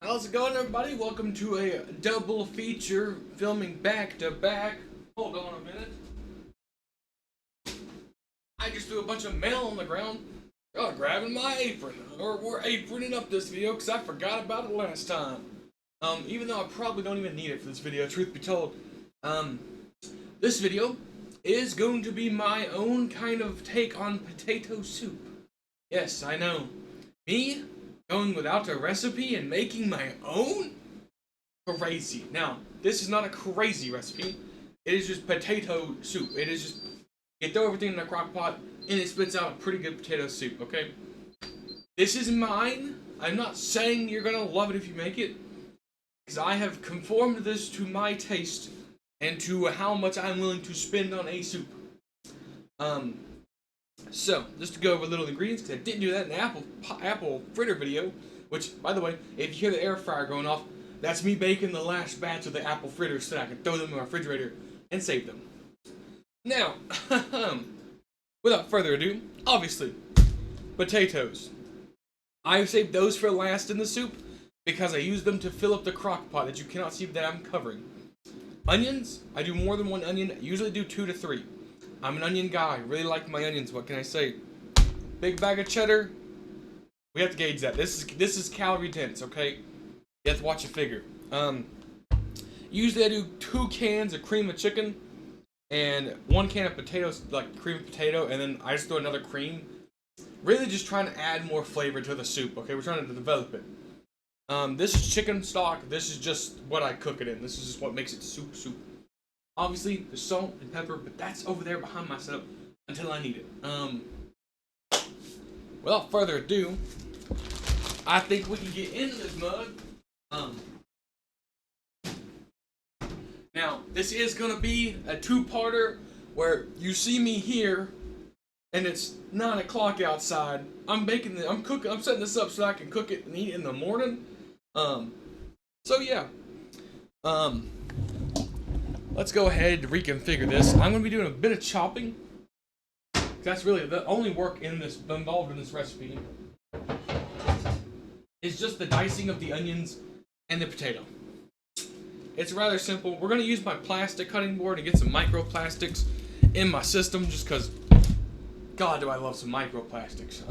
How's it going, everybody? Welcome to a double feature filming back to back. Hold on a minute. I just threw a bunch of mail on the ground. Grabbing my apron. Or we're aproning up this video because I forgot about it last time. Even though I probably don't even need it for this video, truth be told. This video is going to be my own kind of take on potato soup. Yes, I know. Me going without a recipe and making my own? Crazy. Now, this is not a crazy recipe. It is just potato soup. It is just, you throw everything in a crock pot and it spits out a pretty good potato soup, okay? This is mine. I'm not saying you're gonna love it if you make it, because I have conformed this to my taste and to how much I'm willing to spend on a soup. So, just to go over little ingredients, because I didn't do that in the apple fritter video, which, by the way, if you hear the air fryer going off, that's me baking the last batch of the apple fritters so that I can throw them in my refrigerator and save them. Now, without further ado, obviously, potatoes. I saved those for last in the soup because I use them to fill up the crock pot that you cannot see that I'm covering. Onions, I do more than one onion. I usually do 2 to 3. I'm an onion guy. Really like my onions. What can I say? Big bag of cheddar. We have to gauge that. This is calorie dense, okay? You have to watch your figure. Usually I do 2 cans of cream of chicken and 1 can of potatoes, like cream of potato, and then I just throw another cream. Really just trying to add more flavor to the soup, okay? We're trying to develop it. This is chicken stock. This is just what I cook it in. This is just what makes it soup. Obviously, there's salt and pepper, but that's over there behind my setup until I need it. Without further ado, I think we can get into this mug. Now, this is gonna be a 2-parter where you see me here, and it's 9 o'clock outside. I'm setting this up so I can cook it and eat it in the morning. So yeah. Let's go ahead and reconfigure this. I'm going to be doing a bit of chopping. That's really the only work involved in this recipe. It's just the dicing of the onions and the potato. It's rather simple. We're going to use my plastic cutting board and get some microplastics in my system just because, God, do I love some microplastics.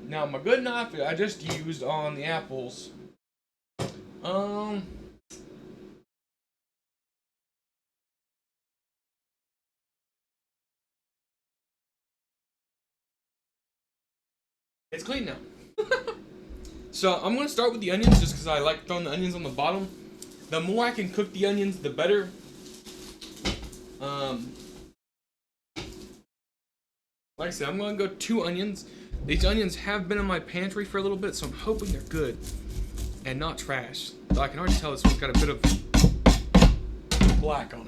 Now, my good knife I just used on the apples. It's clean now. So I'm going to start with the onions just because I like throwing the onions on the bottom. The more I can cook the onions, the better. Like I said, I'm going to go 2 onions. These onions have been in my pantry for a little bit, so I'm hoping they're good and not trash. Though I can already tell this one's got a bit of black on it.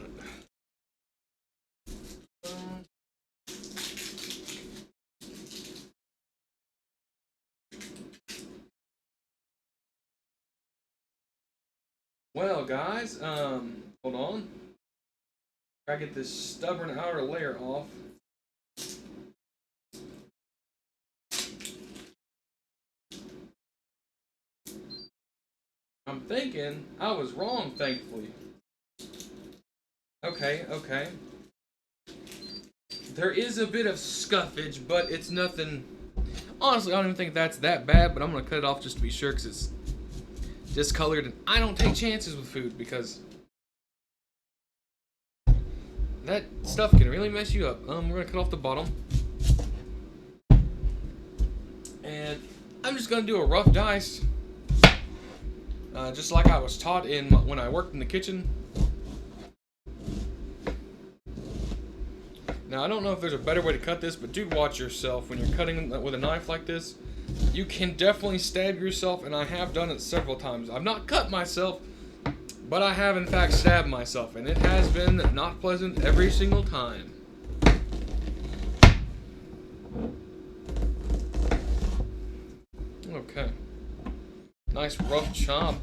Well, guys, hold on. Gotta get this stubborn outer layer off. I'm thinking I was wrong, thankfully. Okay. There is a bit of scuffage, but it's nothing. Honestly, I don't even think that's that bad, but I'm gonna cut it off just to be sure because it's discolored, and I don't take chances with food because that stuff can really mess you up. We're gonna cut off the bottom, and I'm just gonna do a rough dice, just like I was taught when I worked in the kitchen. Now, I don't know if there's a better way to cut this, but do watch yourself when you're cutting with a knife like this. You can definitely stab yourself, and I have done it several times. I've not cut myself, but I have in fact stabbed myself, and it has been not pleasant every single time. Okay. Nice rough chop.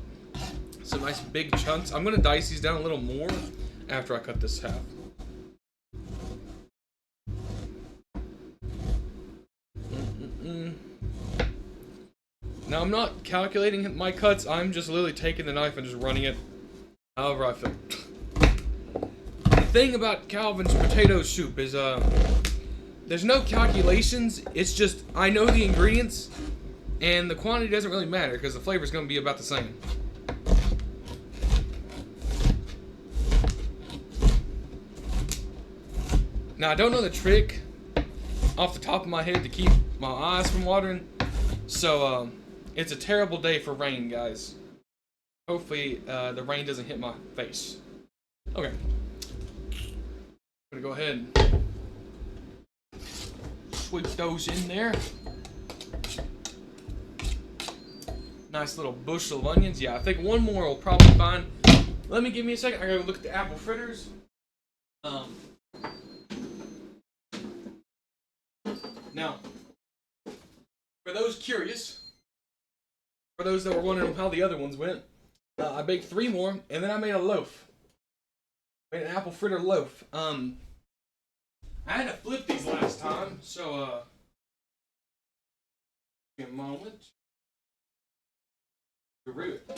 Some nice big chunks. I'm going to dice these down a little more after I cut this half. Now, I'm not calculating my cuts. I'm just literally taking the knife and just running it however I feel. The thing about Calvin's potato soup is, there's no calculations. It's just, I know the ingredients, and the quantity doesn't really matter because the flavor's going to be about the same. Now, I don't know the trick off the top of my head to keep my eyes from watering, so it's a terrible day for rain, guys. Hopefully the rain doesn't hit my face. Okay, I'm gonna go ahead and sweep those in there. Nice little bushel of onions. Yeah, I think one more will probably be fine. Give me a second. I gotta look at the apple fritters. Now, for those curious, for those that were wondering how the other ones went, I baked 3 more, and then I made a loaf. Made an apple fritter loaf. I had to flip these last time, so give me a moment. Through it.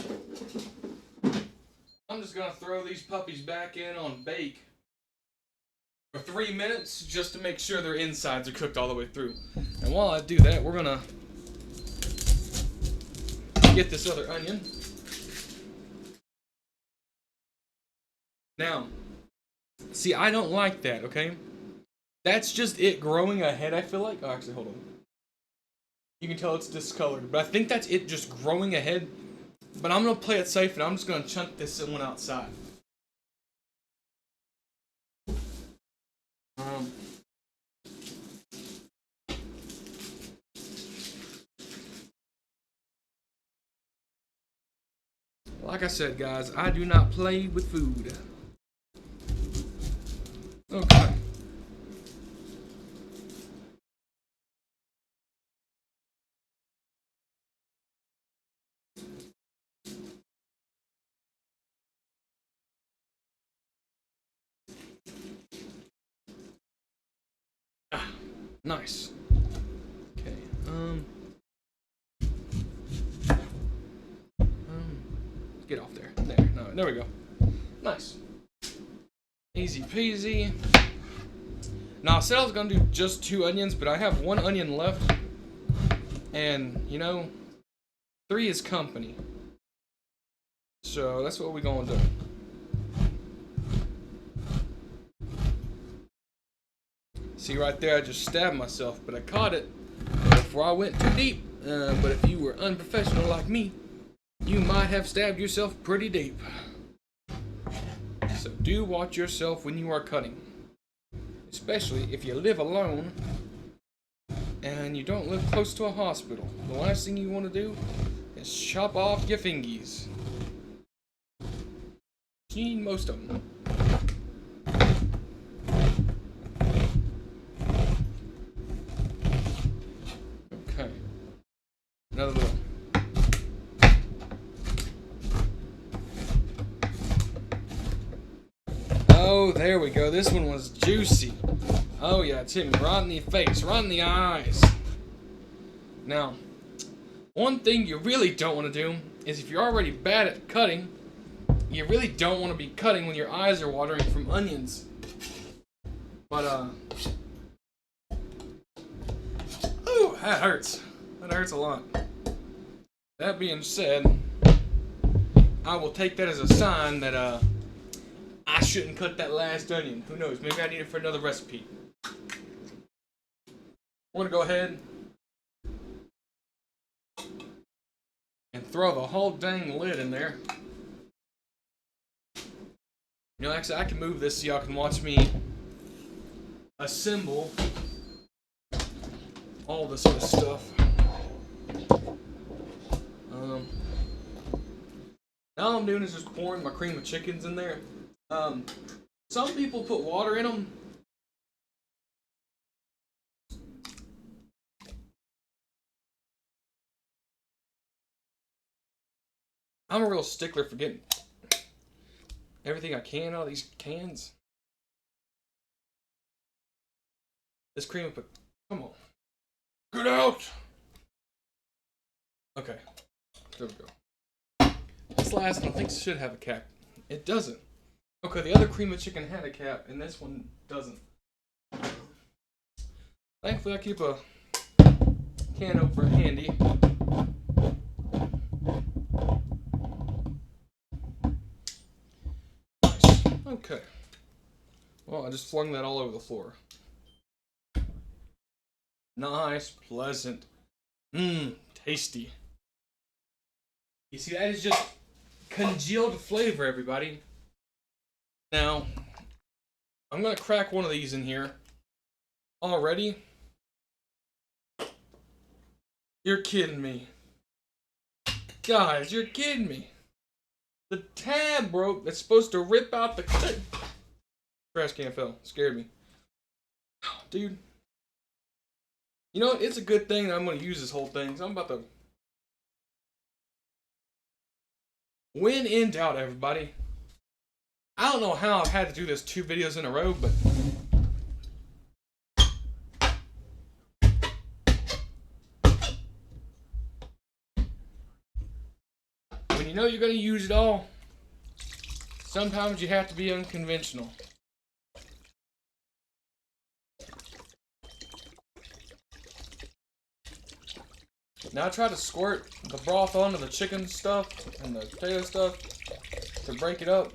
I'm just gonna throw these puppies back in on bake for 3 minutes just to make sure their insides are cooked all the way through. And while I do that, we're gonna get this other onion. Now, see, I don't like that, okay? That's just it growing ahead, I feel like. Oh, actually, hold on. You can tell it's discolored, but I think that's it just growing ahead. But I'm going to play it safe, and I'm just going to chunk this one outside. Like I said, guys, I do not play with food. Okay. Nice. Okay. Get off there. There. No, there we go. Nice. Easy peasy. Now, I said I was gonna do just 2 onions, but I have 1 onion left, and you know, 3 is company. So that's what we're gonna do. See right there, I just stabbed myself, but I caught it before I went too deep. But if you were unprofessional like me, you might have stabbed yourself pretty deep. So do watch yourself when you are cutting. Especially if you live alone and you don't live close to a hospital. The last thing you want to do is chop off your fingies. You need most of them. Okay. Another little. Oh, there we go. This one was juicy. Oh yeah, it's hit me right in the face, right in the eyes. Now, one thing you really don't want to do is if you're already bad at cutting, you really don't want to be cutting when your eyes are watering from onions. But, ooh, that hurts. That hurts a lot. That being said, I will take that as a sign that, I shouldn't cut that last onion. Who knows? Maybe I need it for another recipe. We're going to go ahead and throw the whole dang lid in there. You know, actually, I can move this so y'all can watch me assemble all this other stuff. Now all I'm doing is just pouring my cream of chickens in there. Some people put water in them. I'm a real stickler for getting everything I can out of these cans. This cream of, come on, get out! Okay, there we go. This last one I think should have a cap. It doesn't. Okay, the other cream of chicken had a cap, and this one doesn't. Thankfully, I keep a can opener handy. Nice. Okay. Well, I just flung that all over the floor. Nice, pleasant. Mmm, tasty. You see, that is just congealed flavor, everybody. Now, I'm going to crack one of these in here. Already? You're kidding me. Guys, you're kidding me. The tab broke that's supposed to rip out the... Trash can fell. Scared me. Dude. You know what? It's a good thing that I'm going to use this whole thing. So I'm about to... When in doubt, everybody. I don't know how I've had to do this 2 videos in a row, but... When you know you're going to use it all, sometimes you have to be unconventional. Now I try to squirt the broth onto the chicken stuff and the potato stuff to break it up.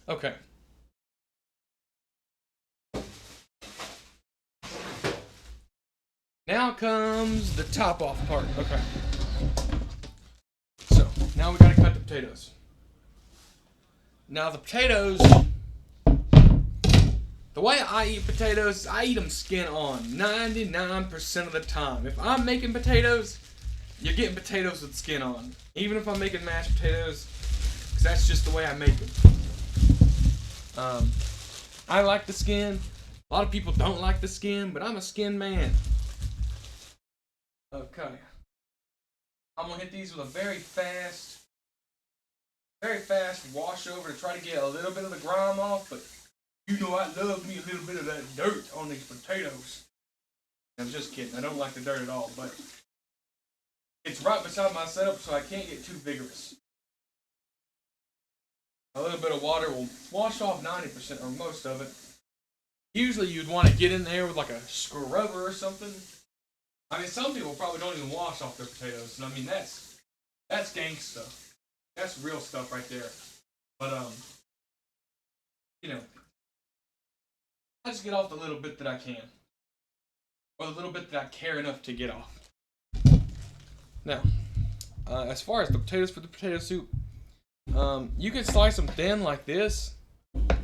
Okay. Now comes the top off part. Okay. So, now we gotta cut the potatoes. Now the potatoes, the way I eat potatoes, I eat them skin on 99% of the time. If I'm making potatoes, you're getting potatoes with skin on. Even if I'm making mashed potatoes, because that's just the way I make them. I like the skin. A lot of people don't like the skin, but I'm a skin man. Okay. I'm going to hit these with a very fast wash over to try to get a little bit of the grime off, but you know I love me a little bit of that dirt on these potatoes. I'm just kidding. I don't like the dirt at all, but it's right beside my setup, so I can't get too vigorous. A little bit of water will wash off 90% or most of it. Usually you'd want to get in there with like a scrubber or something. I mean, some people probably don't even wash off their potatoes, and I mean that's gang stuff. That's real stuff right there. But you know, I just get off the little bit that I can, or the little bit that I care enough to get off. Now, as far as the potatoes for the potato soup, you can slice them thin like this, and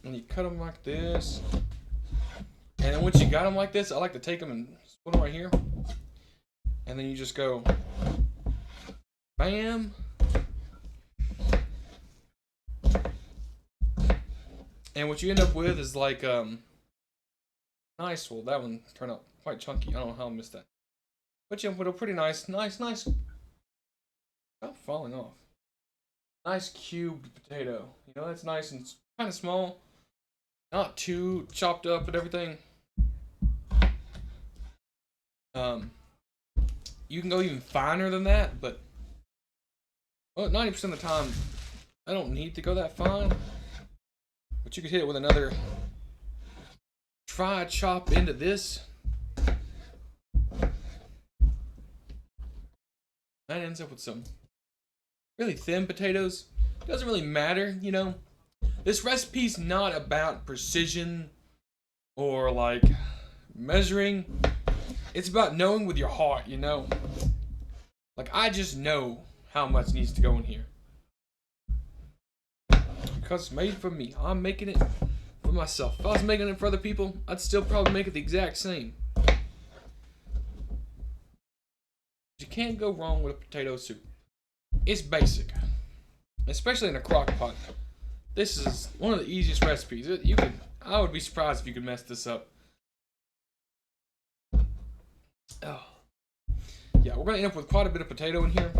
you cut them like this. And then once you got them like this, I like to take them and put them right here. And then you just go, bam. And what you end up with is like, nice. Well, that one turned out quite chunky. I don't know how I missed that. But you end up with a pretty nice. Oh, falling off. Nice cubed potato. You know, that's nice and kind of small. Not too chopped up and everything. You can go even finer than that, but well, 90% of the time, I don't need to go that fine. But you could hit it with another chop into this. That ends up with some really thin potatoes. Doesn't really matter, you know. This recipe's not about precision or like measuring. It's about knowing with your heart, you know. Like, I just know how much needs to go in here. Because it's made for me. I'm making it for myself. If I was making it for other people, I'd still probably make it the exact same. You can't go wrong with a potato soup. It's basic. Especially in a crock pot. This is one of the easiest recipes. I would be surprised if you could mess this up. Oh. Yeah, we're going to end up with quite a bit of potato in here.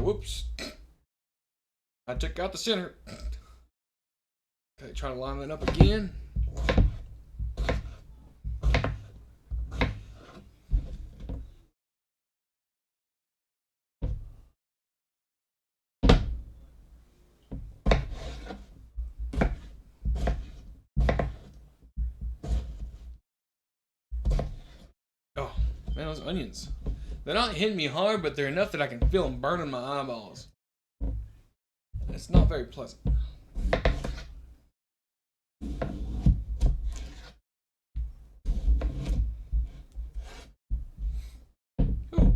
Whoops. I took out the center. Okay, try to line that up again. Oh, man, those onions. They're not hitting me hard, but they're enough that I can feel them burning my eyeballs. It's not very pleasant. Ooh.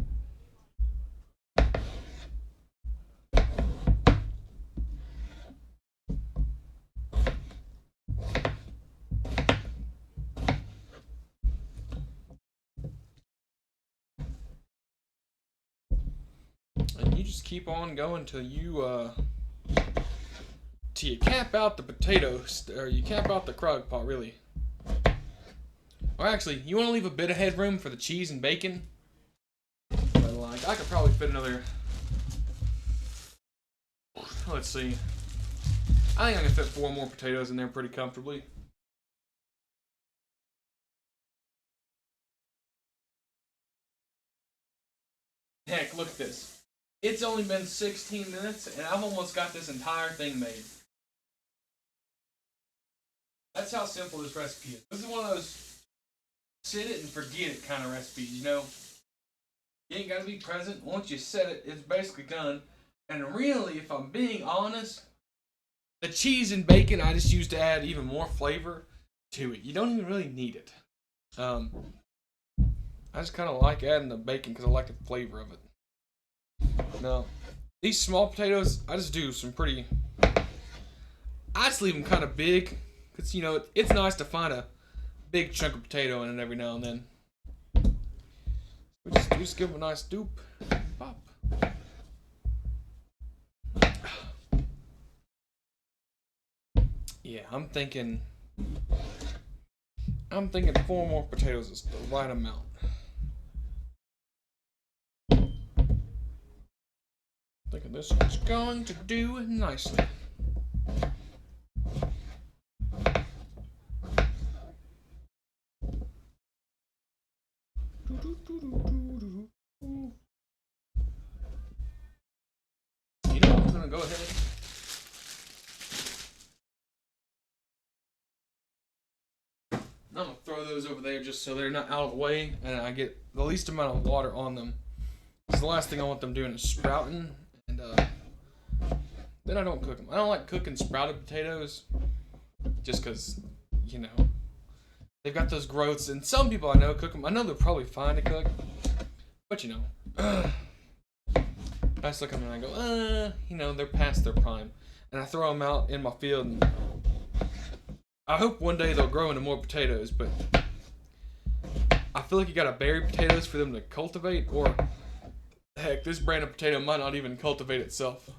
And you just keep on going till you cap out the potatoes, or you cap out the crock pot, really. Or actually, you want to leave a bit of headroom for the cheese and bacon. But like, I could probably fit another. Let's see. I think I can fit 4 more potatoes in there pretty comfortably. Heck, look at this. It's only been 16 minutes, and I've almost got this entire thing made. That's how simple this recipe is. This is one of those set it and forget it kind of recipes, you know? You ain't got to be present. Once you set it, it's basically done. And really, if I'm being honest, the cheese and bacon I just use to add even more flavor to it. You don't even really need it. I just kind of like adding the bacon because I like the flavor of it. Now, these small potatoes, I just do some pretty. I just leave them kind of big because, you know, it's nice to find a big chunk of potato in it every now and then. We just give them a nice doop. Pop. Yeah, I'm thinking 4 more potatoes is the right amount. Thinking this is going to do nicely. You know, I'm gonna go ahead. I'm gonna throw those over there just so they're not out of the way and I get the least amount of water on them. Because the last thing I want them doing is sprouting, and then I don't cook them. I don't like cooking sprouted potatoes just because, you know, they've got those growths, and some people I know cook them. I know they're probably fine to cook, but you know, I just look at them and I go, you know, they're past their prime, and I throw them out in my field, and I hope one day they'll grow into more potatoes, but I feel like you gotta bury potatoes for them to cultivate, or heck, this brand of potato might not even cultivate itself.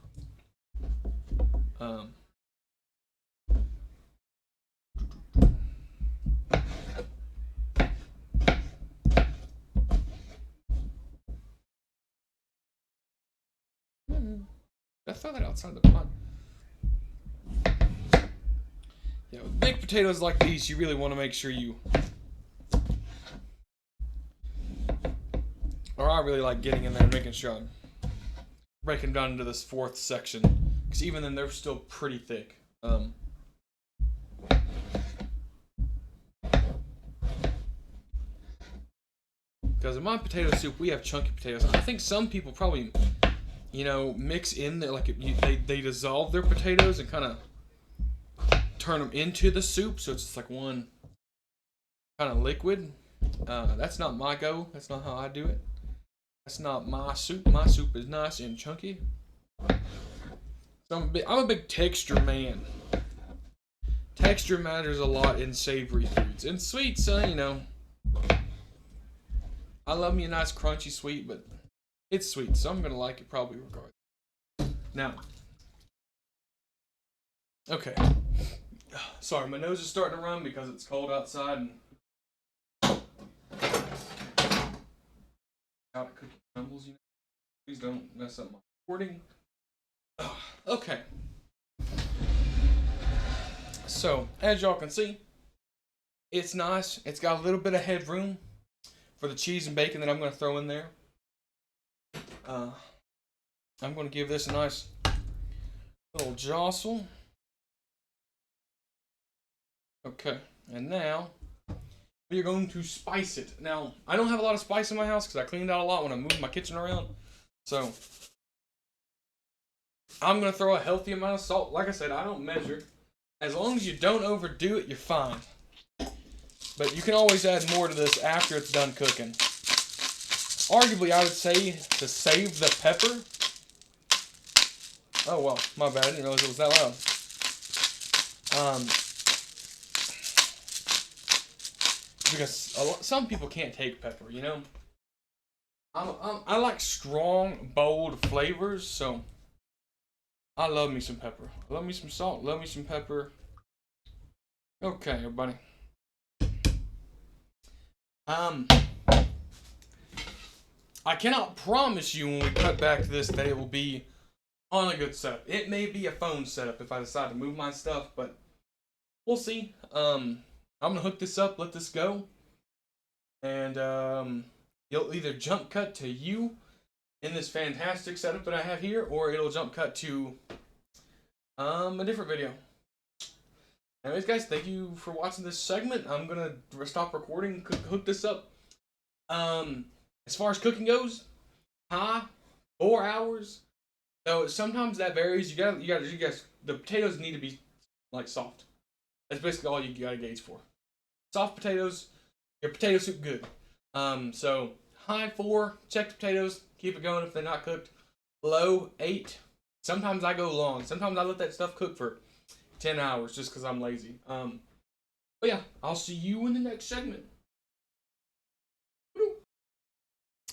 Let's throw that outside the pot. Yeah, with big potatoes like these, you really want to make sure you. Or I really like getting in there and making sure I'm breaking down into this 4th section. Because even then, they're still pretty thick. Because in my potato soup, we have chunky potatoes. I think some people probably, you know, mix in there, like they dissolve their potatoes and kind of turn them into the soup, so it's just like one kind of liquid. That's not my go. That's not how I do it. That's not my soup. My soup is nice and chunky. So I'm a big texture man. Texture matters a lot in savory foods. And sweets, you know, I love me a nice crunchy sweet, but it's sweet, so I'm gonna like it probably regardless. Now, okay. Sorry, my nose is starting to run because it's cold outside and out of cookie crumbles, you know. Please don't mess up my recording. Okay. So, as y'all can see, it's nice. It's got a little bit of headroom for the cheese and bacon that I'm going to throw in there. I'm going to give this a nice little jostle. Okay, and now we're going to spice it. Now, I don't have a lot of spice in my house because I cleaned out a lot when I moved my kitchen around. So, I'm going to throw a healthy amount of salt. Like I said, I don't measure. As long as you don't overdo it, you're fine. But you can always add more to this after it's done cooking. Arguably, I would say to save the pepper. Oh, well, my bad. I didn't realize it was that loud. Because some people can't take pepper, you know? I like strong, bold flavors, so I love me some pepper. Love me some salt. Love me some pepper. Okay, everybody. I cannot promise you when we cut back to this that it will be on a good setup. It may be a phone setup if I decide to move my stuff, but we'll see. I'm gonna hook this up, let this go, and you'll either jump cut to you in this fantastic setup that I have here, or it'll jump cut to a different video. Anyways, guys, thank you for watching this segment. I'm gonna stop recording, hook this up. As far as cooking goes, 4 hours. So sometimes that varies. You guys. The potatoes need to be like soft. That's basically all you gotta gauge for. Soft potatoes, your potato soup good. So high 4, check the potatoes, keep it going if they're not cooked. Low 8. Sometimes I go long. Sometimes I let that stuff cook for 10 hours just because I'm lazy. But yeah, I'll see you in the next segment.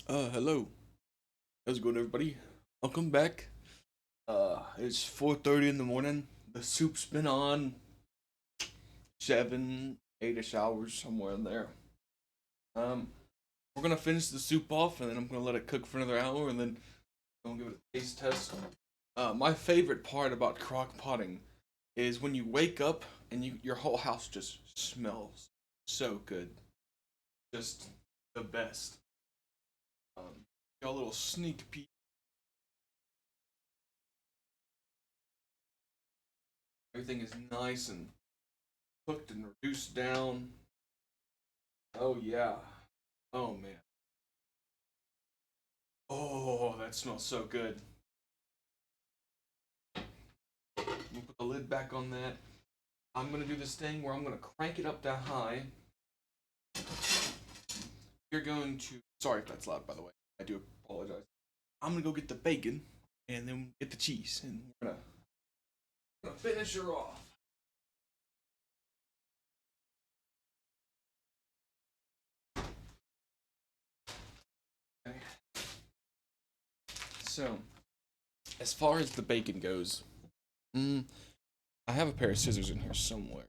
Hello. How's it going, everybody? Welcome back. It's 4:30 in the morning. The soup's been on 7, 8-ish hours, somewhere in there. We're gonna finish the soup off, and then I'm gonna let it cook for another hour, and then I'm gonna give it a taste test. My favorite part about crock potting is when you wake up and your whole house just smells so good. Just the best. Got a little sneak peek. Everything is nice and cooked and reduced down. Oh yeah. Oh man. Oh, that smells so good. We'll put the lid back on that. I'm gonna do this thing where I'm gonna crank it up to high. You're going to. Sorry if that's loud, by the way. I do apologize. I'm gonna go get the bacon and then get the cheese, and we're gonna finish her off. Okay. So, as far as the bacon goes, I have a pair of scissors in here somewhere.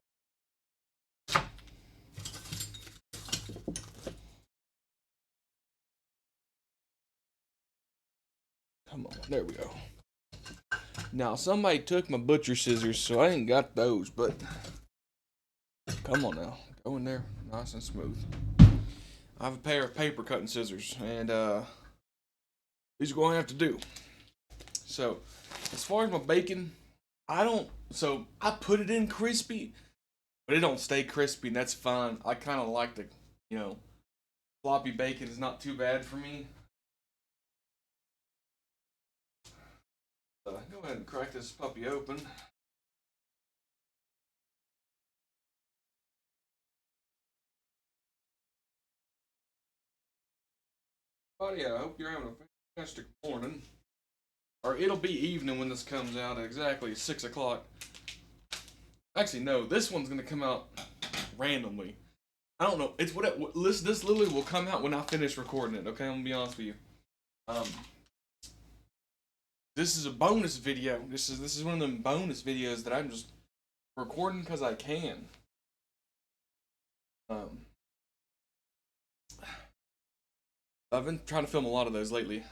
Come on, there we go. Now, somebody took my butcher scissors, so I ain't got those, but come on now. Go in there, nice and smooth. I have a pair of paper cutting scissors, and these are going to have to do. So, as far as my bacon, I put it in crispy, but it don't stay crispy, and that's fine. I kind of like the, floppy bacon is not too bad for me. Go ahead and crack this puppy open. Buddy, I hope you're having a fantastic morning. Or it'll be evening when this comes out at exactly 6 o'clock. Actually, no, this one's going to come out randomly. I don't know. It's this literally will come out when I finish recording it, okay? I'm going to be honest with you. This is a bonus video. This is one of them bonus videos that I'm just recording because I can. I've been trying to film a lot of those lately.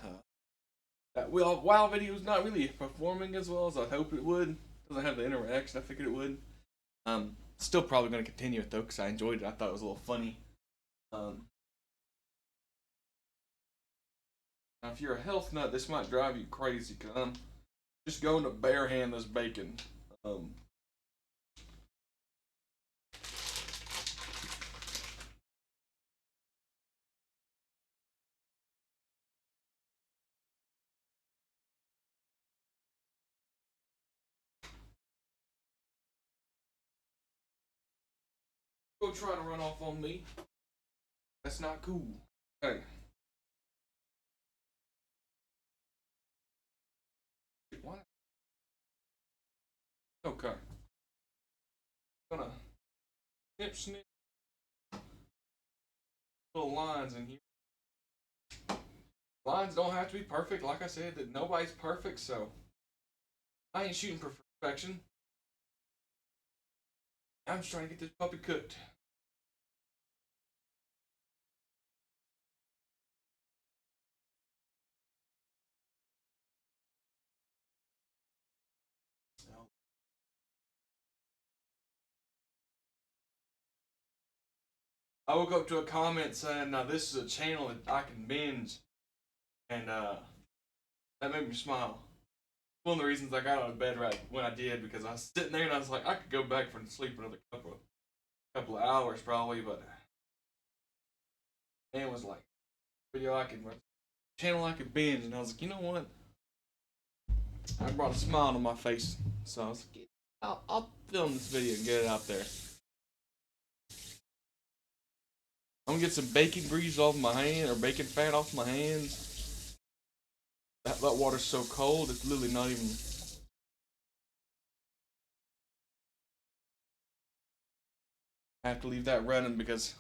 That WoW video is not really performing as well as I hope it would. Doesn't have the interaction I figured it would. Still probably going to continue it though because I enjoyed it. I thought it was a little funny. Now, if you're a health nut, this might drive you crazy because I'm just going to barehand this bacon. Go try to run off on me. That's not cool. Hey. What? Okay. Gonna snip little lines in here. Lines don't have to be perfect. Like I said, that nobody's perfect, so I ain't shooting for perfection. I'm just trying to get this puppy cooked. I woke up to a comment saying, "Now this is a channel that I can binge," and that made me smile. One of the reasons I got out of bed right when I did because I was sitting there and I was like, I could go back for sleep another couple of hours probably, but man was like, video I could channel I could binge, and I was like, you know what? I brought a smile to my face, so I was like, I'll film this video and get it out there. I'm gonna get some bacon grease off my hand, or bacon fat off my hands. That water's so cold, it's literally not even. I have to leave that running because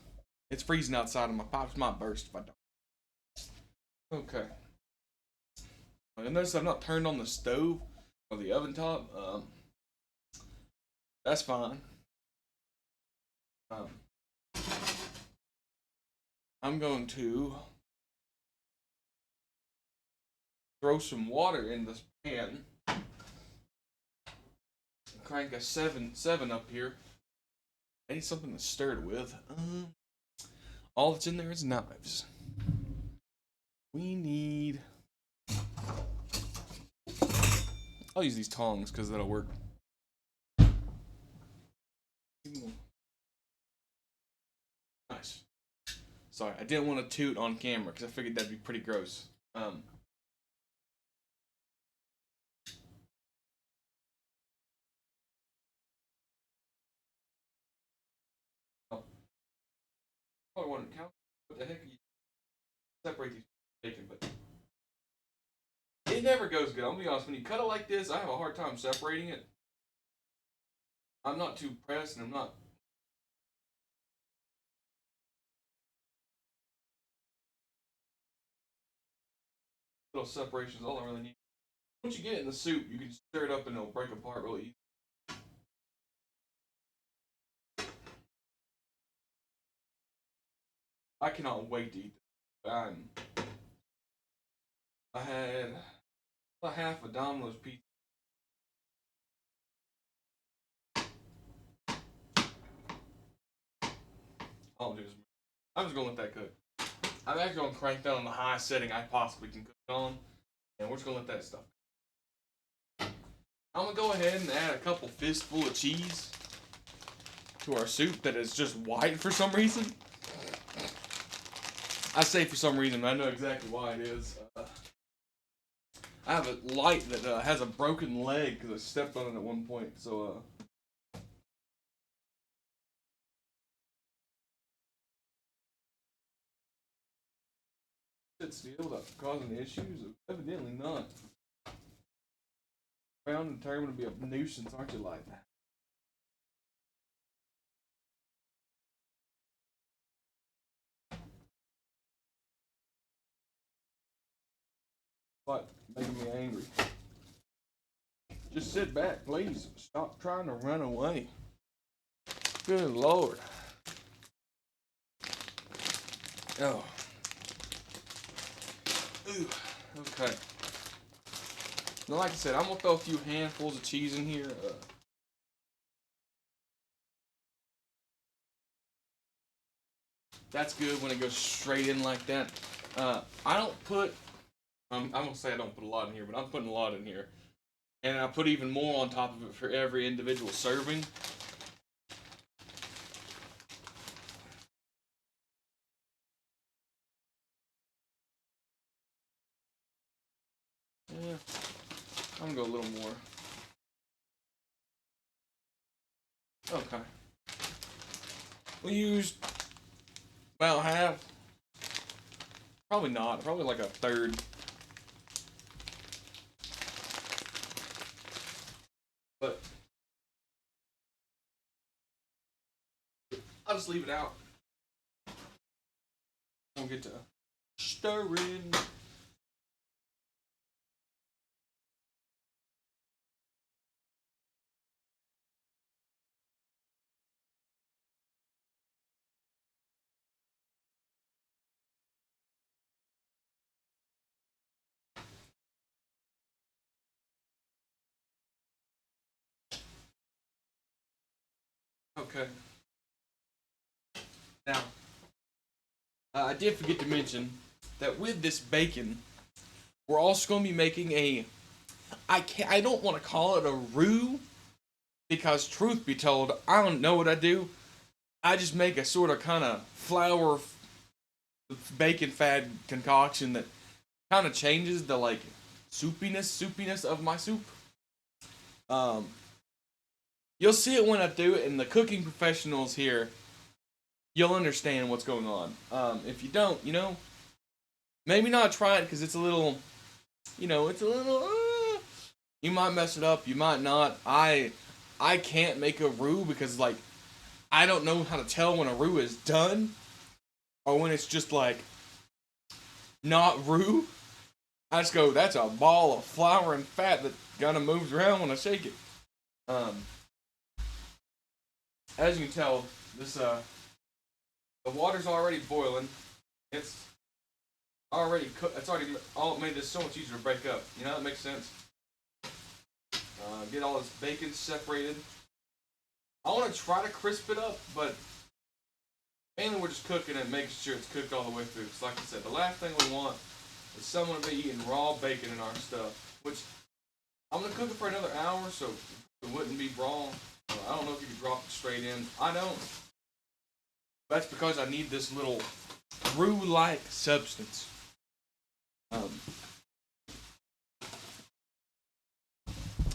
it's freezing outside and my pipes might burst if I don't. Okay. And notice I've not turned on the stove or the oven top. That's fine. I'm going to throw some water in this pan. Crank a 7 up here. I need something to stir it with. All that's in there is knives. We need. I'll use these tongs because that'll work. Nice. Sorry, I didn't want to toot on camera because I figured that'd be pretty gross. Probably wondering how what the heck are you separate these bacon, but it never goes good. I'll be honest. When you cut it like this, I have a hard time separating it. I'm not too pressed, and I'm not. Little separation is all I really need. Once you get it in the soup, you can stir it up and it'll break apart really easy. I cannot wait to eat this. I had about half a Domino's pizza. I'll do this. I'm just gonna let that cook. I'm actually gonna crank that on the highest setting I possibly can cook it on, and we're just gonna let that stuff. I'm gonna go ahead and add a couple fistful of cheese to our soup that is just white for some reason. I say for some reason, I know exactly why it is. I have a light that has a broken leg because I stepped on it at one point, so it's still without causing issues. Evidently not. Found and determined to be a nuisance, aren't you, like that? What? Making me angry. Just sit back, please. Stop trying to run away. Good Lord. Oh. Ooh. Okay. Now, like I said, I'm gonna throw a few handfuls of cheese in here. That's good when it goes straight in like that. I don't put. I'm gonna say I don't put a lot in here, but I'm putting a lot in here, and I put even more on top of it for every individual serving. Yeah, I'm gonna go a little more. Okay. We used about half. Probably not. Probably like a third. But I'll just leave it out. We'll get to stirring. Okay. Now, I did forget to mention that with this bacon, we're also going to be making a. I don't want to call it a roux because, truth be told, I don't know what I do. I just make a sort of kind of flour bacon fat concoction that kind of changes the like soupiness of my soup. Um, you'll see it when I do it, and the cooking professionals here, you'll understand what's going on. If you don't, maybe not try it because it's a little, it's a little. You might mess it up. You might not. I can't make a roux because like I don't know how to tell when a roux is done or when it's just like not roux. I just go, that's a ball of flour and fat that kind of moves around when I shake it. Um, as you can tell, this the water's already boiling. It's already cooked. It's already all made this so much easier to break up. That makes sense. Get all this bacon separated. I want to try to crisp it up, but mainly we're just cooking it, making sure it's cooked all the way through. Because like I said, the last thing we want is someone to be eating raw bacon in our stuff. Which I'm gonna cook it for another hour, so it wouldn't be raw. I don't know if you could drop it straight in. I don't. That's because I need this little roux-like substance.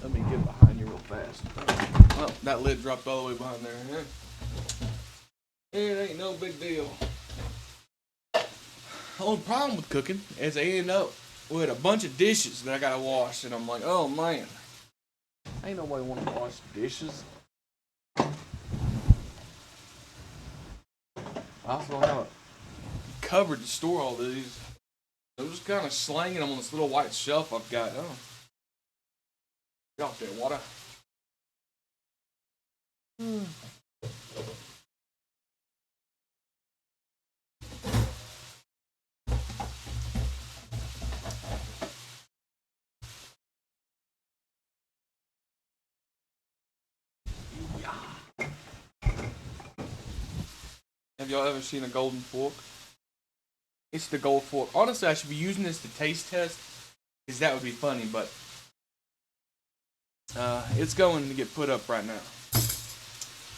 Let me get behind you real fast. Well, that lid dropped all the way behind there. Yeah. It ain't no big deal. The only problem with cooking is I end up with a bunch of dishes that I gotta wash, and I'm like, oh man, ain't nobody want to wash dishes. I also don't have a cupboard to store all these. I'm just kind of slanging them on this little white shelf I've got. Oh, get off there, water. Have y'all ever seen a golden fork? It's the gold fork. Honestly, I should be using this to taste test, because that would be funny, but it's going to get put up right now.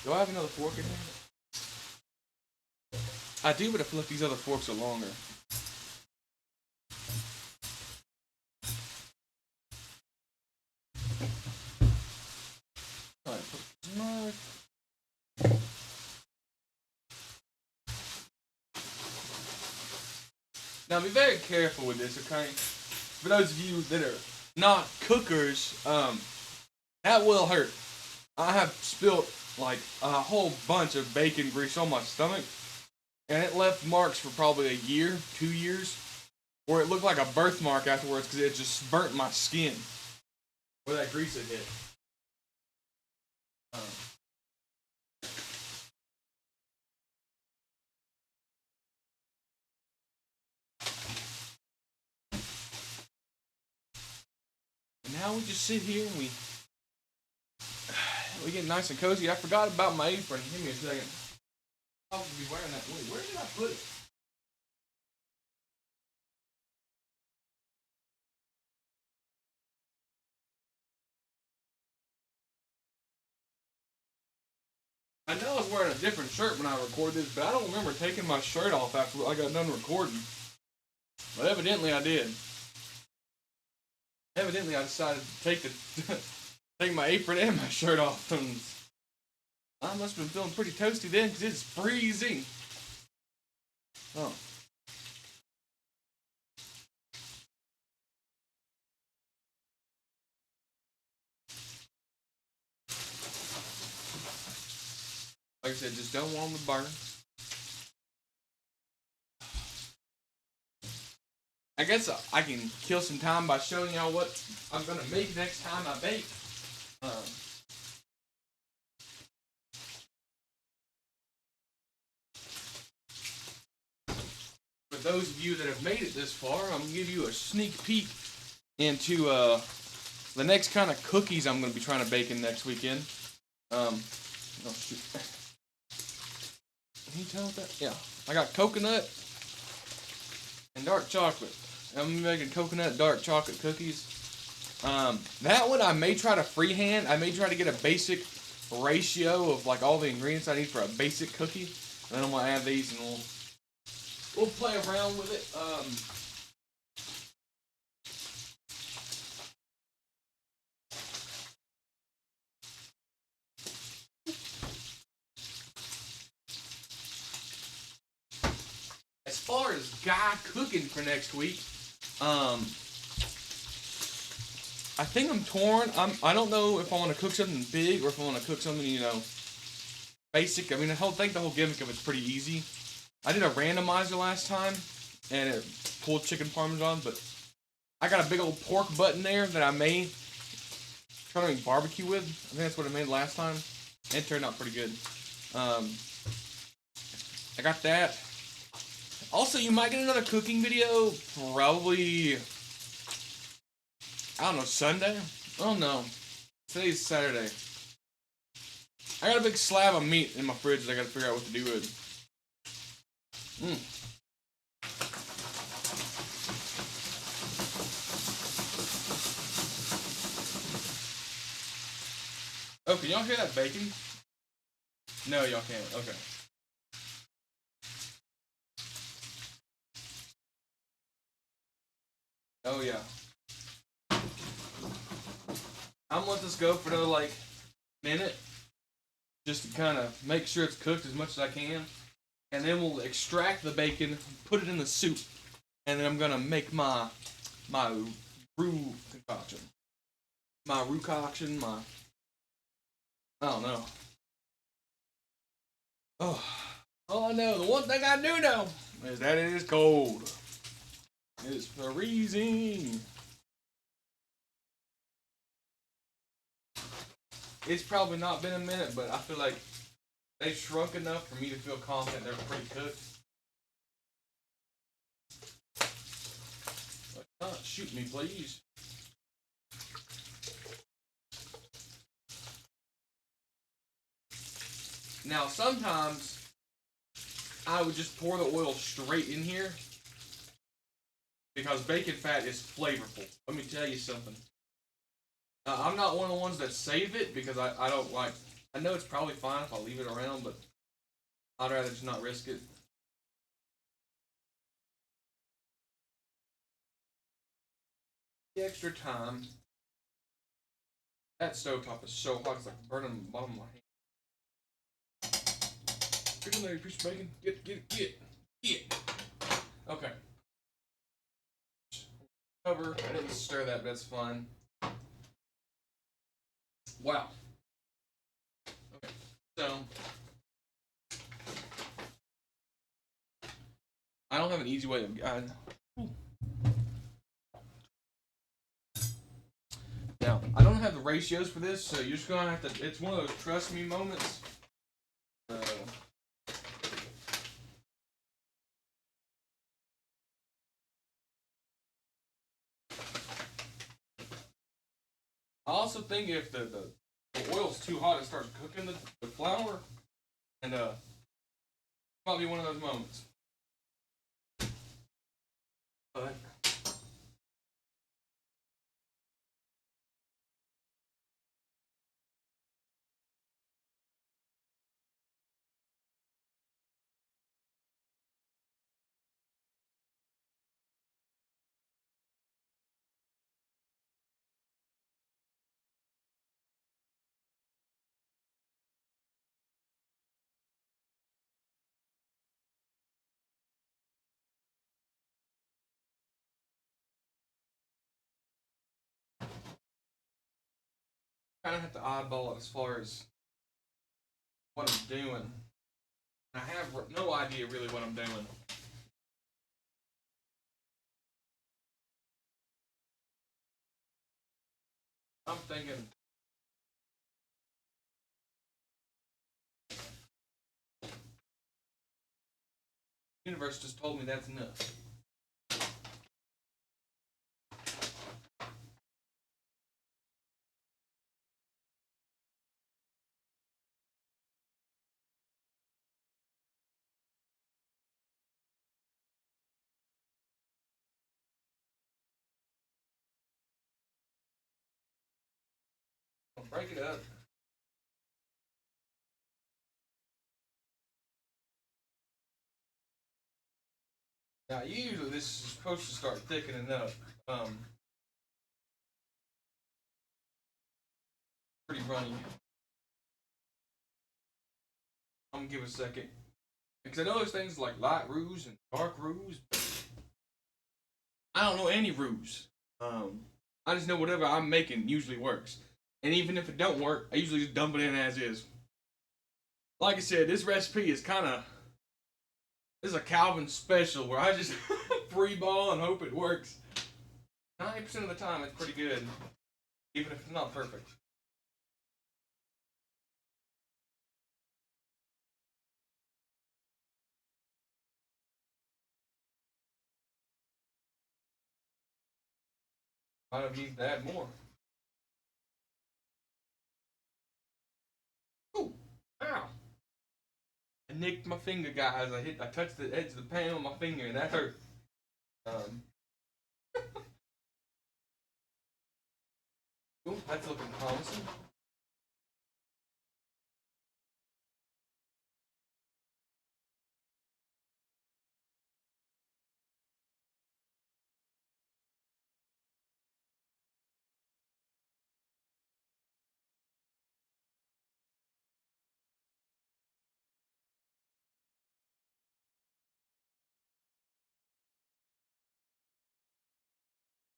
Do I have another fork in here? I do, but I feel like these other forks are longer. Alright, put this knife. Now be very careful with this, okay? For those of you that are not cookers, that will hurt. I have spilt like a whole bunch of bacon grease on my stomach, and it left marks for probably a year, 2 years, where it looked like a birthmark afterwards because it just burnt my skin where that grease had hit. And now we just sit here and we get nice and cozy. I forgot about my apron. Give me a second. I'll be wearing that. Wait, where did I put it? I know I was wearing a different shirt when I recorded this, but I don't remember taking my shirt off after I got done recording. But evidently I did. Evidently I decided to take my apron and my shirt off. And I must have been feeling pretty toasty then because it's freezing. Oh. Like I said, just don't want them to burn. I guess I can kill some time by showing y'all what I'm going to make next time I bake. For those of you that have made it this far, I'm going to give you a sneak peek into the next kind of cookies I'm going to be trying to bake in next weekend. Oh shoot. Can you tell that? Yeah. I got coconut and dark chocolate. I'm making coconut dark chocolate cookies. That one I may try to freehand. I may try to get a basic ratio of like all the ingredients I need for a basic cookie. And then I'm gonna add these and we'll play around with it. As far as guy cooking for next week, I think I'm torn. I don't know if I want to cook something big or if I want to cook something, basic. I mean, the whole gimmick of it's pretty easy. I did a randomizer last time, and it pulled chicken parmesan, but I got a big old pork butt in there that I may try to make barbecue with. I think that's what I made last time. It turned out pretty good. I got that. Also, you might get another cooking video, probably, I don't know, Sunday? Oh no, today's Saturday. I got a big slab of meat in my fridge that I gotta figure out what to do with. Oh, can y'all hear that bacon? No, y'all can't. Okay. Oh yeah. I'm gonna let this go for another minute, just to kind of make sure it's cooked as much as I can, and then we'll extract the bacon, put it in the soup, and then I'm gonna make my roux concoction. I don't know. Oh, all I know, the one thing I do know is that it is cold. It's freezing. It's probably not been a minute, but I feel like they've shrunk enough for me to feel confident they're pretty cooked. But not shoot me, please. Now, sometimes I would just pour the oil straight in here because bacon fat is flavorful. Let me tell you something. I'm not one of the ones that save it because I don't like. I know it's probably fine if I leave it around, but I'd rather just not risk it. The extra time. That stovetop is so hot, it's like burning the bottom of my hand. Get in there, you piece of bacon. Get. Okay. Cover. I didn't stir that, but that's fine. Wow. Okay, so I don't have an easy way of. Now I don't have the ratios for this, so you're just gonna have to. It's one of those trust me moments. also think if the oil's too hot, it starts cooking the flour, and might be one of those moments. But kind of have to eyeball it as far as what I'm doing. I have no idea really what I'm doing. I'm thinking the universe just told me that's enough. I'll break it up. Now, usually this is supposed to start thickening up. Pretty runny. I'm gonna give it a second. Because I know there's things like light roux and dark roux. I don't know any roux. I just know whatever I'm making usually works. And even if it don't work, I usually just dump it in as is. Like I said, this recipe is this is a Calvin special where I just free ball and hope it works. 90% of the time it's pretty good, even if it's not perfect. Might have needed to add more. Ooh, ow. I nicked my finger, guys. I touched the edge of the pan with my finger, and that hurt. Um, ooh, that's looking promising.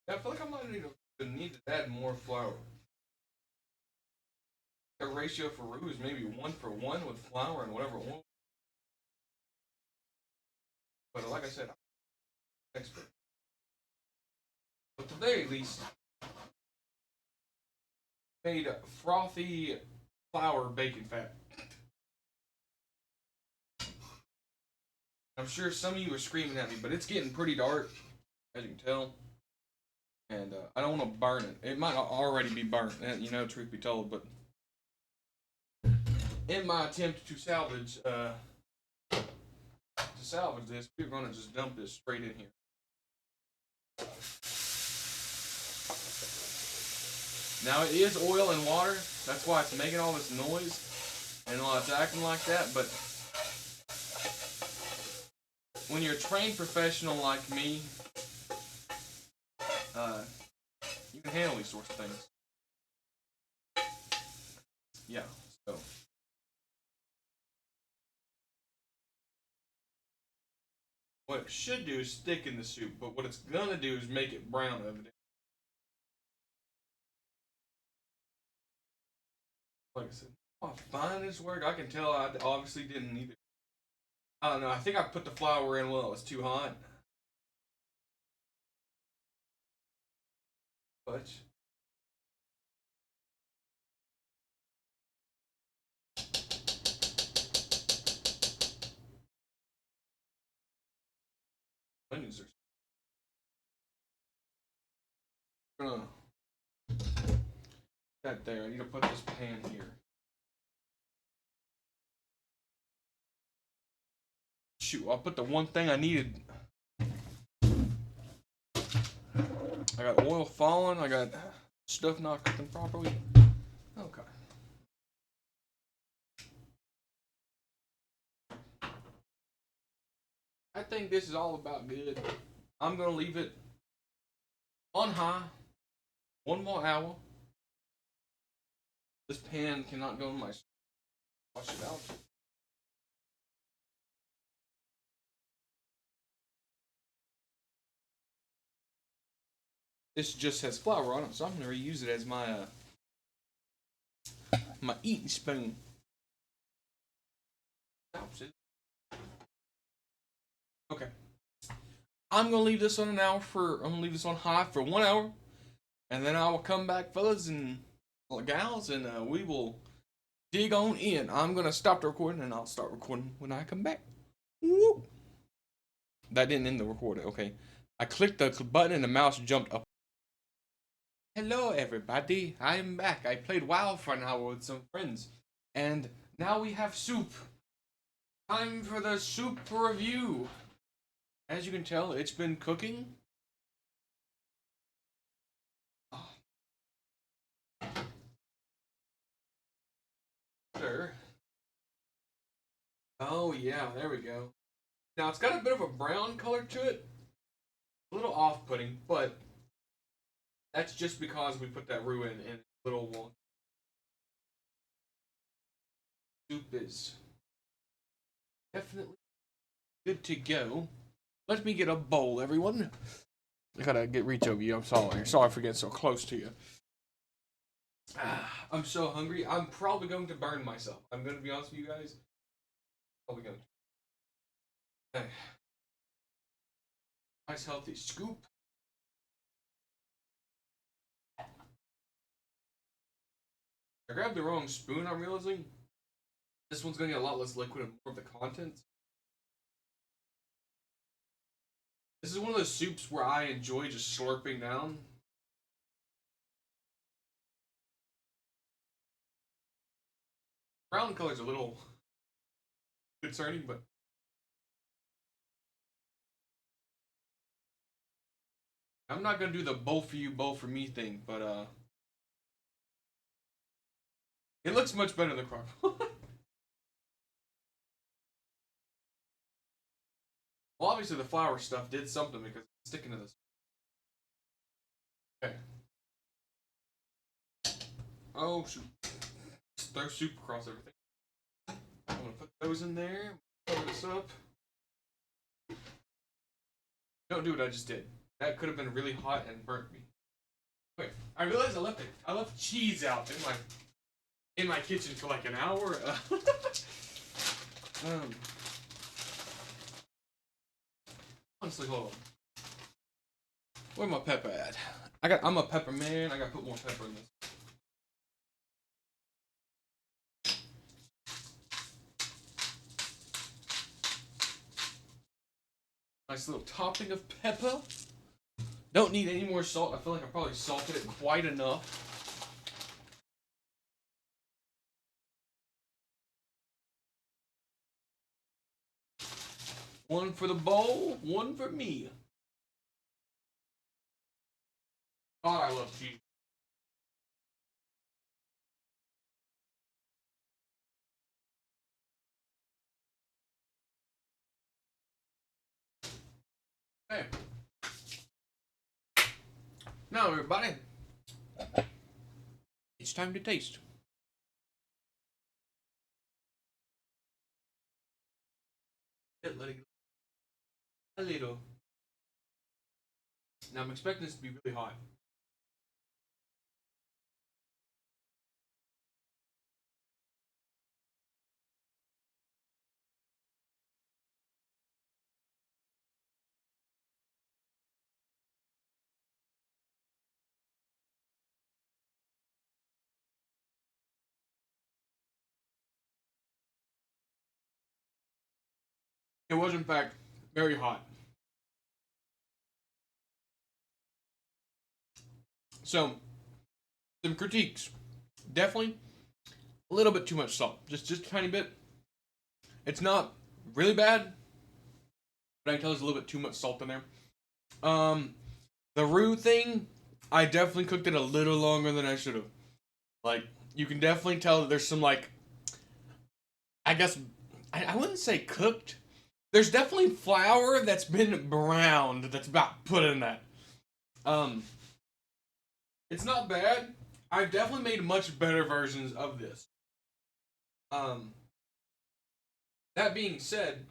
Yeah, I feel like I might need to add more flour. The ratio for roux is maybe 1-for-1 with flour and whatever one. But like I said, I'm an expert. But at the very least, made frothy flour bacon fat. I'm sure some of you are screaming at me, but it's getting pretty dark, as you can tell. And I don't want to burn it. It might already be burnt, truth be told. But in my attempt to salvage this, we're going to just dump this straight in here. Now it is oil and water. That's why it's making all this noise and why it's acting like that. But when you're a trained professional like me, you can handle these sorts of things. Yeah, so. What it should do is thicken the soup, but what it's gonna do is make it brown, evidently. Like I said, how fine this work. I can tell I obviously didn't either. I don't know. I think I put the flour in while it was too hot. But onions are gonna That there. I need to put this pan here. Shoot, I'll put the one thing I needed. I got oil falling. I got stuff not cooking properly. Okay. I think this is all about good. I'm gonna leave it on high. One more hour. This pan cannot go in my. Wash it out. This just has flour on it, so I'm gonna reuse it as my my eating spoon. Okay. I'm gonna leave this on an hour for. I'm gonna leave this on high for 1 hour, and then I will come back, fellas and gals, and we will dig on in. I'm gonna stop the recording, and I'll start recording when I come back. Woo! That didn't end the recording. Okay. I clicked the button, and the mouse jumped up. Hello, everybody. I'm back. I played WoW for an hour with some friends, and now we have soup. Time for the soup review. As you can tell, it's been cooking. Sure. Oh yeah, there we go. Now it's got a bit of a brown color to it. A little off-putting, but that's just because we put that roux in and a little wonky. Soup is definitely good to go. Let me get a bowl, everyone. I gotta reach over you. I'm sorry. Sorry for getting so close to you. I'm so hungry. I'm probably going to burn myself. I'm gonna be honest with you guys. Probably going to. Okay. Nice healthy scoop. I grabbed the wrong spoon, I'm realizing. This one's gonna get a lot less liquid and more of the contents. This is one of those soups where I enjoy just slurping down. Brown color's a little concerning, but I'm not gonna do the bowl for you, bowl for me thing, but it looks much better than crock. Well, obviously the flour stuff did something because it's sticking to this. Okay. Oh shoot. Throw soup across everything. I'm gonna put those in there. Cover this up. Don't do what I just did. That could have been really hot and burnt me. Okay, I realized I left cheese out in my kitchen for like an hour. Honestly, hold on. Where's my pepper at? I'm a pepper man. I gotta put more pepper in this. Nice little topping of pepper. Don't need any more salt. I feel like I probably salted it quite enough. One for the bowl, one for me. God, I love cheese. Okay. Now, everybody, it's time to taste. Let it go. A little. Now, I'm expecting this to be really hot. It was, in fact, very hot. So, some critiques. definitely a little bit too much salt. Just a tiny bit. It's not really bad, but I can tell there's a little bit too much salt in there. The roux thing, I definitely cooked it a little longer than I should have. Like, you can definitely tell that there's some, like, I guess, I wouldn't say cooked. There's definitely flour that's been browned that's about put in that. It's not bad. I've definitely made much better versions of this. That being said,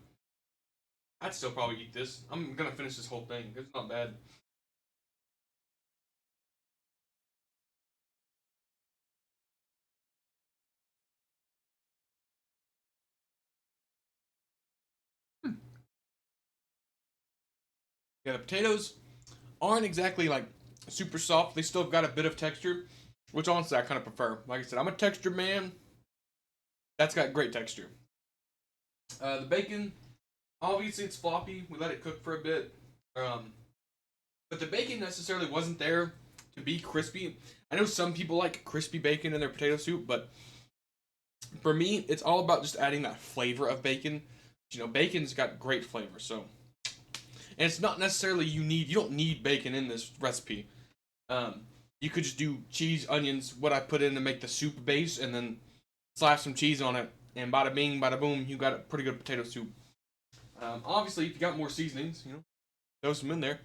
I'd still probably eat this. I'm gonna finish this whole thing. It's not bad. Yeah, the potatoes aren't exactly like super soft. They still have got a bit of texture, which honestly I kind of prefer. Like I said, I'm a texture man. That's got great texture. The bacon, obviously it's floppy. We let it cook for a bit. But the bacon necessarily wasn't there to be crispy. I know some people like crispy bacon in their potato soup, but for me, it's all about just adding that flavor of bacon. You know, bacon's got great flavor, so. And it's not necessarily you don't need bacon in this recipe. You could just do cheese, onions, what I put in to make the soup base, and then slash some cheese on it, and bada bing, bada boom, you got a pretty good potato soup. Obviously, if you got more seasonings, throw some in there.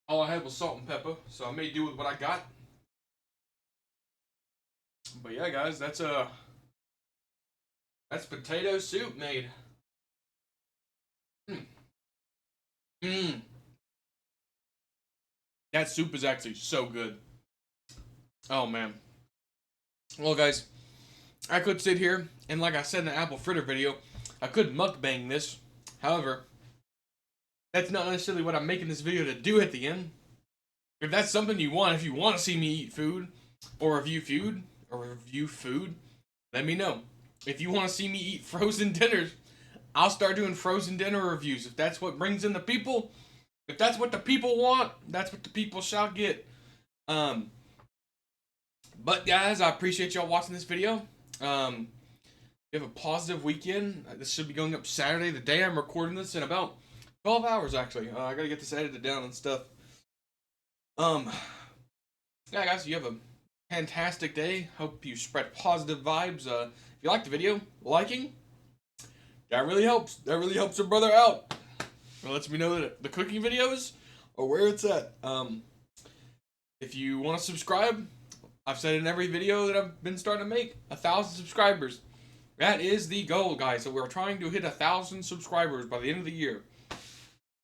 All I had was salt and pepper, so I made do with what I got. But yeah, guys, that's potato soup made. Mmm. Mmm. That soup is actually so good. Oh man. Well, guys, I could sit here and, like I said in the apple fritter video, I could mukbang this. However, that's not necessarily what I'm making this video to do at the end. If that's something you want, if you want to see me eat food, or review food, let me know. If you want to see me eat frozen dinners, I'll start doing frozen dinner reviews. If that's what brings in the people, if that's what the people want, that's what the people shall get. But guys, I appreciate y'all watching this video. You have a positive weekend. This should be going up Saturday, the day I'm recording this, in about 12 hours actually. I gotta get this edited down and stuff. Yeah, guys, you have a fantastic day. Hope you spread positive vibes. If you like the video, liking, that really helps. That really helps a brother out. It lets me know that the cooking videos are where it's at. If you want to subscribe, I've said in every video that I've been starting to make, 1,000 subscribers. That is the goal, guys. So we're trying to hit 1,000 subscribers by the end of the year.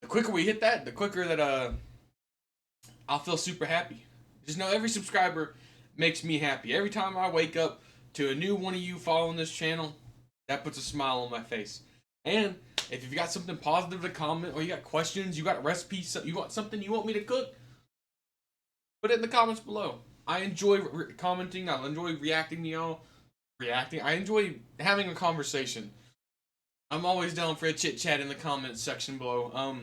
The quicker we hit that, the quicker that I'll feel super happy. Just know every subscriber makes me happy. Every time I wake up to a new one of you following this channel, that puts a smile on my face. And if you've got something positive to comment, or you got questions, you got recipes, you got something you want me to cook, put it in the comments below. I enjoy commenting. I enjoy reacting to y'all. I enjoy having a conversation. I'm always down for a chit chat in the comments section below.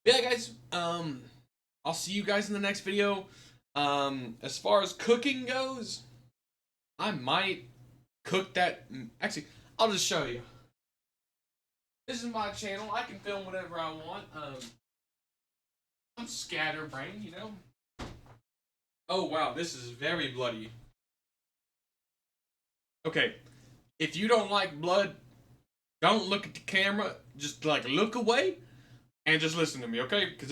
Yeah, guys. I'll see you guys in the next video. As far as cooking goes, I might cook that. Actually, I'll just show you. This is my channel. I can film whatever I want. I'm scatterbrained, you know. Oh wow, this is very bloody. Okay, if you don't like blood, don't look at the camera. Just like look away and just listen to me, okay? Because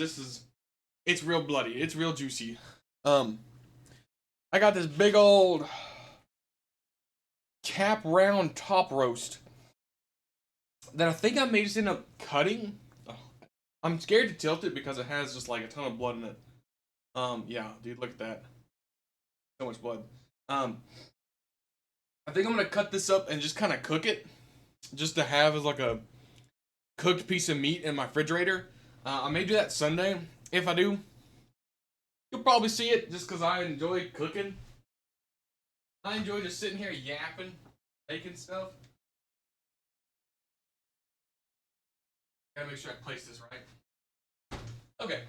it's real bloody. It's real juicy. I got this big old cap round top roast that I think I may just end up cutting. I'm scared to tilt it because it has just like a ton of blood in it. Yeah, dude, look at that. So much blood. I think I'm gonna cut this up and just kind of cook it, just to have as like a cooked piece of meat in my refrigerator. I may do that Sunday. If I do, you'll probably see it just because I enjoy cooking. I enjoy just sitting here yapping, making stuff. Gotta make sure I place this right. Okay.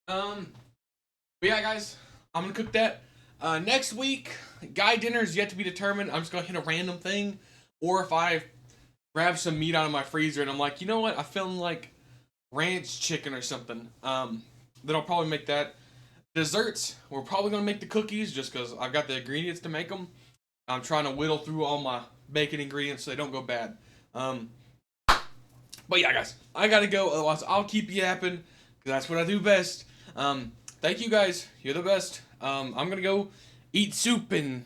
But yeah, guys, I'm gonna cook that. Next week, guy dinner is yet to be determined. I'm just gonna hit a random thing, or if I grab some meat out of my freezer and I'm like, you know what, I'm feeling like ranch chicken or something. Then I'll probably make that. Desserts, we're probably gonna make the cookies just because I've got the ingredients to make them. I'm trying to whittle through all my bacon ingredients so they don't go bad. But yeah, guys, I gotta go. Otherwise, I'll keep yapping because that's what I do best. Thank you guys. You're the best. I'm gonna go eat soup and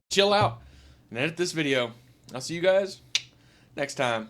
chill out and edit this video. I'll see you guys next time.